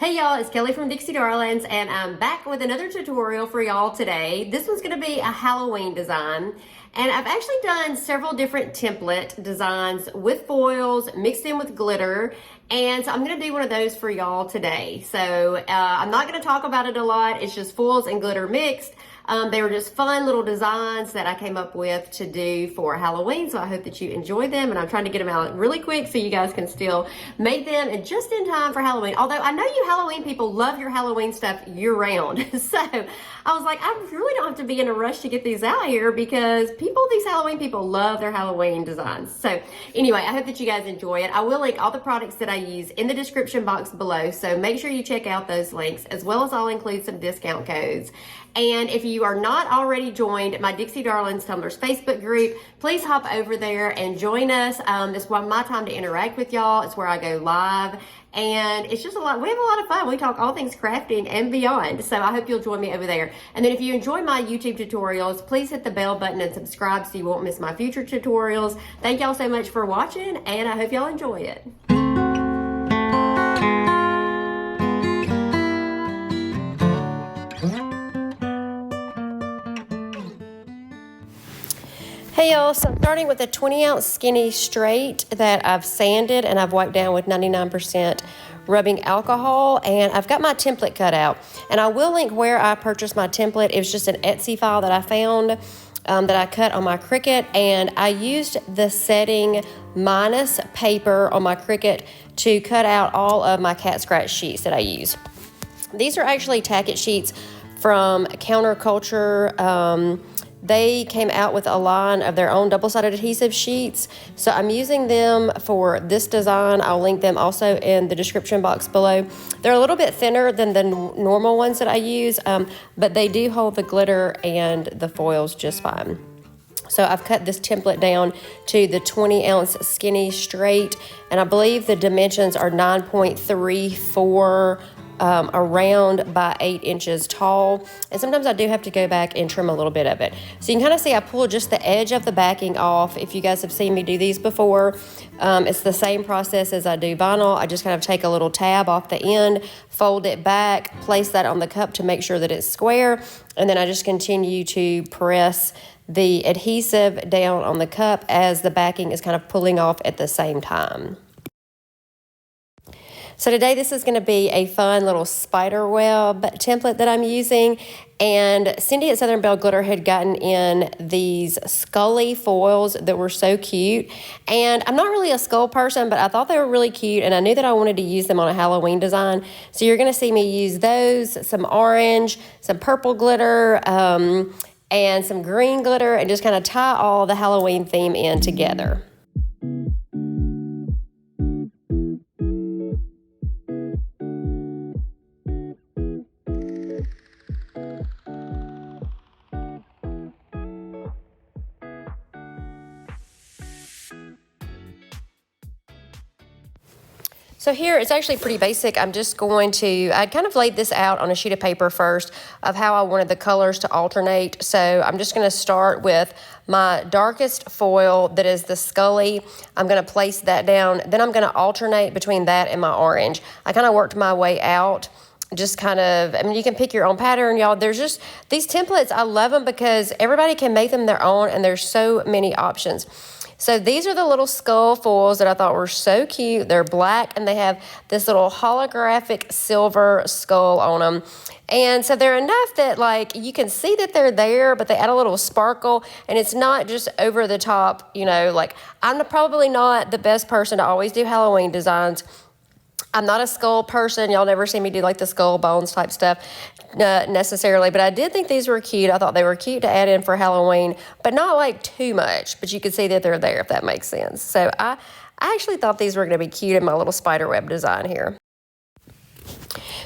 Hey y'all, it's Kelly from Dixie Darlins, and I'm back with another tutorial for y'all today. This one's gonna be a Halloween design, and I've actually done several different template designs with foils mixed in with glitter, and so I'm gonna do one of those for y'all today. So I'm not gonna talk about it a lot, it's just foils and glitter mixed. They were just fun little designs that I came up with to do for Halloween, so I hope that you enjoy them, and I'm trying to get them out really quick so you guys can still make them and just in time for Halloween. Although I know you Halloween people love your Halloween stuff year round. So I was like, I really don't have to be in a rush to get these out here because these Halloween people love their Halloween designs. So anyway, I hope that you guys enjoy it. I will link all the products that I use in the description box below, so make sure you check out those links, as well as I'll include some discount codes. And if you are not already joined my Dixie Darlins Tumblers Facebook group, please hop over there and join us. This is my time to interact with y'all. It's where I go live. And it's just we have a lot of fun. We talk all things crafting and beyond. So I hope you'll join me over there. And then if you enjoy my YouTube tutorials, please hit the bell button and subscribe so you won't miss my future tutorials. Thank y'all so much for watching, and I hope y'all enjoy it. Hey y'all, so I'm starting with a 20-ounce skinny straight that I've sanded and I've wiped down with 99% rubbing alcohol, and I've got my template cut out. And I will link where I purchased my template. It was just an Etsy file that I found that I cut on my Cricut, and I used the setting minus paper on my Cricut to cut out all of my cat scratch sheets that I use. These are actually tacket sheets from Counterculture. They came out with a line of their own double-sided adhesive sheets, so I'm using them for this design. I'll link them also in the description box below. They're a little bit thinner than the normal ones that I use, but they do hold the glitter and the foils just fine. So I've cut this template down to the 20-ounce skinny straight, and I believe the dimensions are 9.34 around by 8 inches tall. And sometimes I do have to go back and trim a little bit of it. So you can kind of see I pulled just the edge of the backing off. If you guys have seen me do these before, it's the same process as I do vinyl. I just kind of take a little tab off the end, fold it back, place that on the cup to make sure that it's square, and then I just continue to press the adhesive down on the cup as the backing is kind of pulling off at the same time. So today this is going to be a fun little spider web template that I'm using, and Cindy at Southern Belle Glitter had gotten in these Scully foils that were so cute, and I'm not really a skull person, but I thought they were really cute, and I knew that I wanted to use them on a Halloween design. So you're going to see me use those, some orange, some purple glitter, and some green glitter, and just kind of tie all the Halloween theme in together. So here, it's actually pretty basic. I kind of laid this out on a sheet of paper first of how I wanted the colors to alternate. So I'm just gonna start with my darkest foil, that is the Scully. I'm gonna place that down. Then I'm gonna alternate between that and my orange. I kind of worked my way out. Just kind of, I mean, you can pick your own pattern, y'all. There's just, these templates, I love them because everybody can make them their own, and there's so many options. So these are the little skull foils that I thought were so cute. They're black, and they have this little holographic silver skull on them. And so they're enough that, like, you can see that they're there, but they add a little sparkle, and it's not just over the top, you know, like, I'm probably not the best person to always do Halloween designs. I'm not a skull person. Y'all never see me do like the skull bones type stuff necessarily, but I did think these were cute. I thought they were cute to add in for Halloween, but not like too much, but you can see that they're there, if that makes sense. So I actually thought these were going to be cute in my little spider web design here.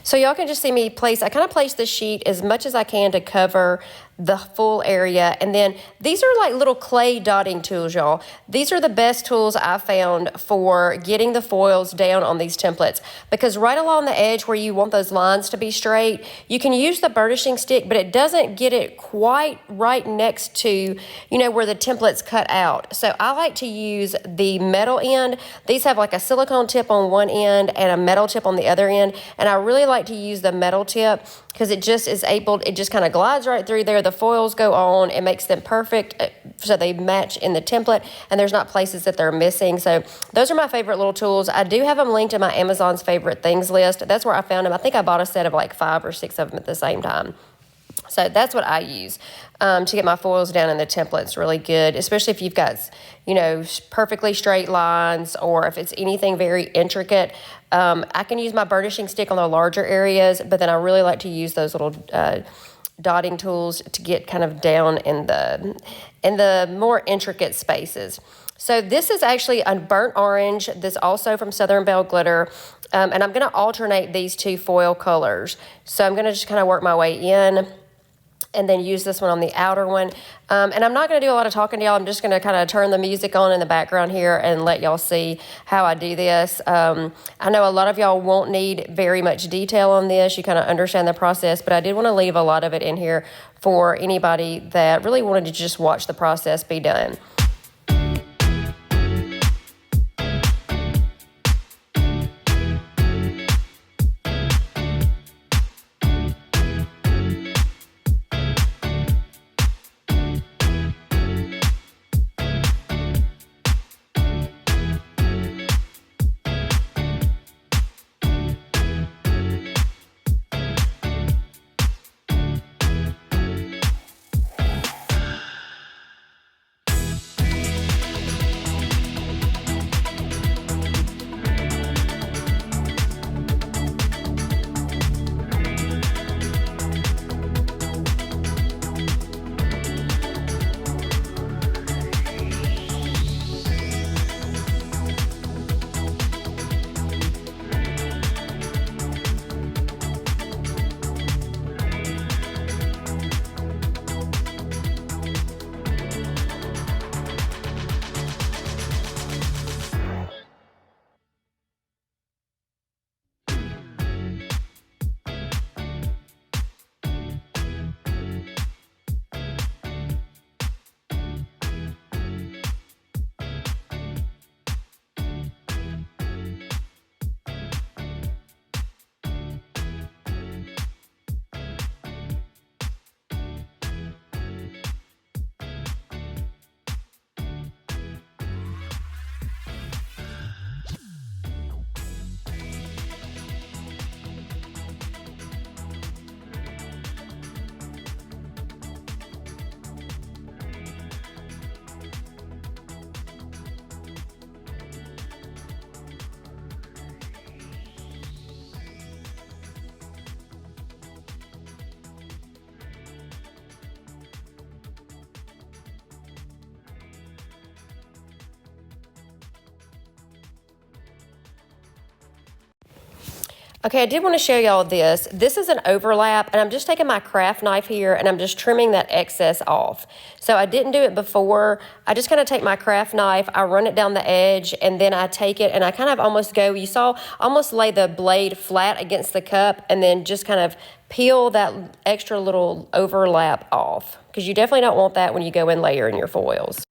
So y'all can just see me I kind of place the sheet as much as I can to cover the full area. And then these are like little clay dotting tools, y'all. These are the best tools I found for getting the foils down on these templates, because right along the edge where you want those lines to be straight, you can use the burnishing stick, but it doesn't get it quite right next to, you know, where the template's cut out. So I like to use the metal end. These have like a silicone tip on one end and a metal tip on the other end. And I really like to use the metal tip because it just is able, it just kind of glides right through there. The foils go on, it makes them perfect so they match in the template, and there's not places that they're missing. So those are my favorite little tools. I do have them linked in my Amazon's favorite things list. That's where I found them. I think I bought a set of like 5 or 6 of them at the same time. So that's what I use to get my foils down in the templates really good, especially if you've got, you know, perfectly straight lines, or if it's anything very intricate. I can use my burnishing stick on the larger areas, but then I really like to use those little dotting tools to get kind of down in the more intricate spaces. So this is actually a burnt orange. This also from Southern Belle Glitter. And I'm going to alternate these two foil colors. So I'm going to just kind of work my way in and then use this one on the outer one. And I'm not going to do a lot of talking to y'all. I'm just going to kind of turn the music on in the background here and let y'all see how I do this. I know a lot of y'all won't need very much detail on this. You kind of understand the process, but I did want to leave a lot of it in here for anybody that really wanted to just watch the process be done. Okay, I did want to show y'all this. This is an overlap, and I'm just taking my craft knife here, and I'm just trimming that excess off. So I didn't do it before. I just kind of take my craft knife, I run it down the edge, and then I take it, and I kind of almost go, you saw, almost lay the blade flat against the cup, and then just kind of peel that extra little overlap off, because you definitely don't want that when you go in layering your foils.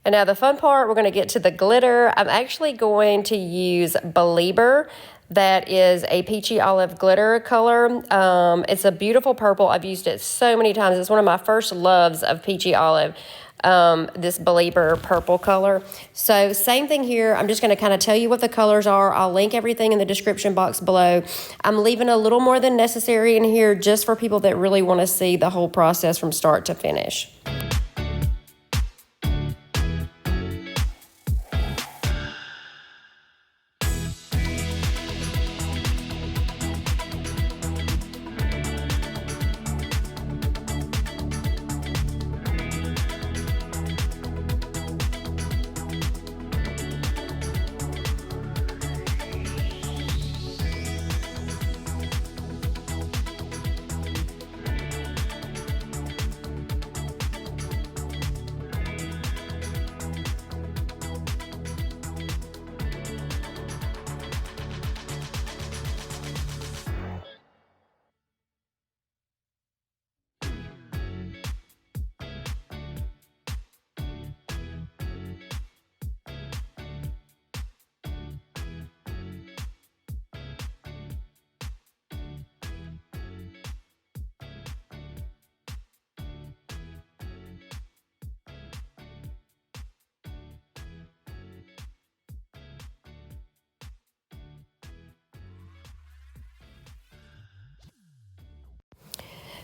And now the fun part, we're going to get to the glitter. I'm actually going to use Belle. That is a peachy olive glitter color. It's a beautiful purple. I've used it so many times. It's one of my first loves of peachy olive. this Belieber purple color. So same thing here. I'm just going to kind of tell you what the colors are. I'll link everything in the description box below. I'm leaving a little more than necessary in here just for people that really want to see the whole process from start to finish.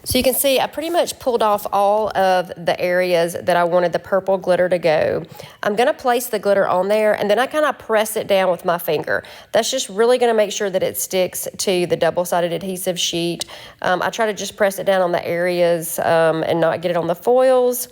So you can see I pretty much pulled off all of the areas that I wanted the purple glitter to go. I'm going to place the glitter on there, and then I kind of press it down with my finger. That's just really going to make sure that it sticks to the double-sided adhesive sheet. I try to just press it down on the areas and not get it on the foils.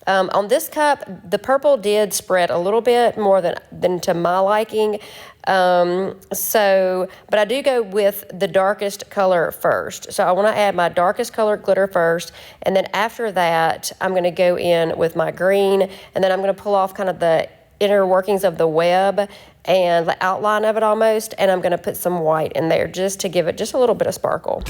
On this cup, the purple did spread a little bit more than to my liking. But I do go with the darkest color first. So I want to add my darkest color glitter first, and then after that, I'm going to go in with my green, and then I'm going to pull off kind of the inner workings of the web and the outline of it almost, and I'm going to put some white in there just to give it just a little bit of sparkle.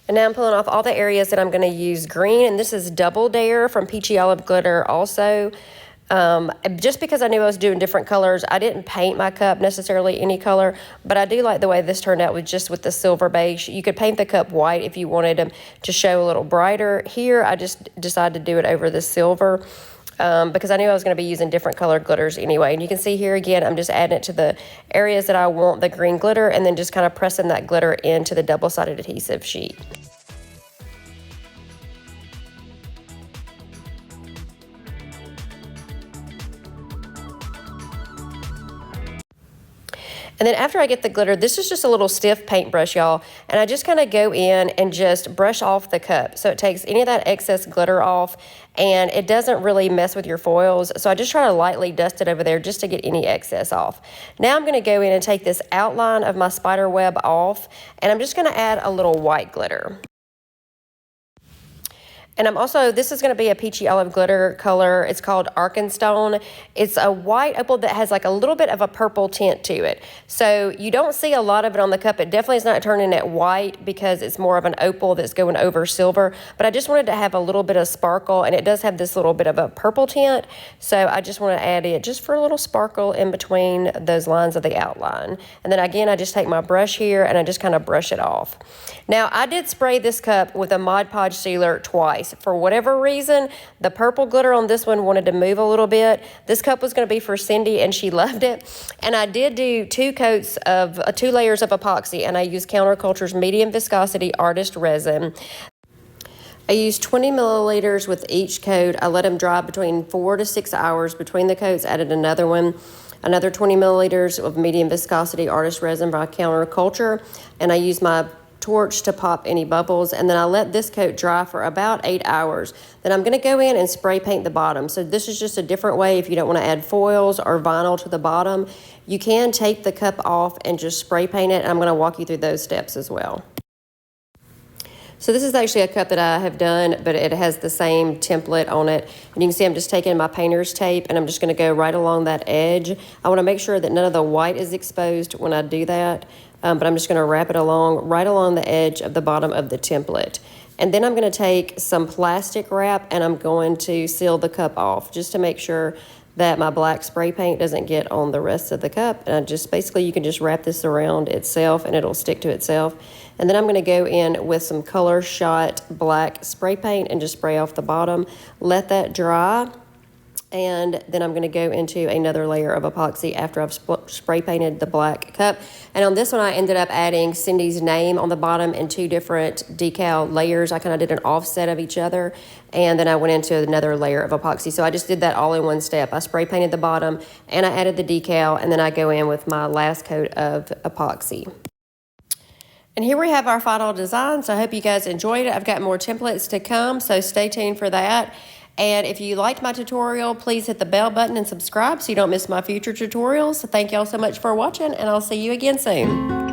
And now I'm pulling off all the areas that I'm going to use green, and this is Double Dare from Peachy Olive Glitter also. Just because I knew I was doing different colors, I didn't paint my cup necessarily any color, but I do like the way this turned out with just with the silver base. You could paint the cup white if you wanted them to show a little brighter. Here, I just decided to do it over the silver. Because I knew I was going to be using different colored glitters anyway. And you can see here again, I'm just adding it to the areas that I want the green glitter, and then just kind of pressing that glitter into the double-sided adhesive sheet. And then after I get the glitter, this is just a little stiff paintbrush, y'all. And I just kind of go in and just brush off the cup. So it takes any of that excess glitter off, and it doesn't really mess with your foils. So I just try to lightly dust it over there just to get any excess off. Now I'm gonna go in and take this outline of my spider web off, and I'm just gonna add a little white glitter. And I'm also, this is going to be a peachy olive glitter color. It's called Arkenstone. It's a white opal that has like a little bit of a purple tint to it. So you don't see a lot of it on the cup. It definitely is not turning it white because it's more of an opal that's going over silver. But I just wanted to have a little bit of sparkle, and it does have this little bit of a purple tint. So I just want to add it just for a little sparkle in between those lines of the outline. And then again, I just take my brush here and I just kind of brush it off. Now I did spray this cup with a Mod Podge sealer twice. For whatever reason, the purple glitter on this one wanted to move a little bit. This cup was going to be for Cindy, and she loved it. And I did do two layers of epoxy, and I used Counterculture's medium viscosity artist resin. I used 20 milliliters with each coat. I let them dry between 4 to 6 hours between the coats, added another one. another 20 milliliters of medium viscosity artist resin by Counterculture, and I use my torch to pop any bubbles, and then I let this coat dry for about 8 hours. Then I'm going to go in and spray paint the bottom. So this is just a different way if you don't want to add foils or vinyl to the bottom. You can take the cup off and just spray paint it, and I'm going to walk you through those steps as well. So this is actually a cup that I have done, but it has the same template on it. And you can see I'm just taking my painter's tape and I'm just gonna go right along that edge. I wanna make sure that none of the white is exposed when I do that, but I'm just gonna wrap it along, right along the edge of the bottom of the template. And then I'm gonna take some plastic wrap and I'm going to seal the cup off just to make sure that my black spray paint doesn't get on the rest of the cup. And I just basically, you can just wrap this around itself and it'll stick to itself. And then I'm gonna go in with some Color Shot black spray paint and just spray off the bottom, let that dry. And then I'm gonna go into another layer of epoxy after I've spray painted the black cup. And on this one, I ended up adding Cindy's name on the bottom in 2 different decal layers. I kind of did an offset of each other. And then I went into another layer of epoxy. So I just did that all in one step. I spray painted the bottom and I added the decal, and then I go in with my last coat of epoxy. And here we have our final design. So I hope you guys enjoyed it. I've got more templates to come, so stay tuned for that. And if you liked my tutorial, please hit the bell button and subscribe so you don't miss my future tutorials. So thank y'all so much for watching, and I'll see you again soon.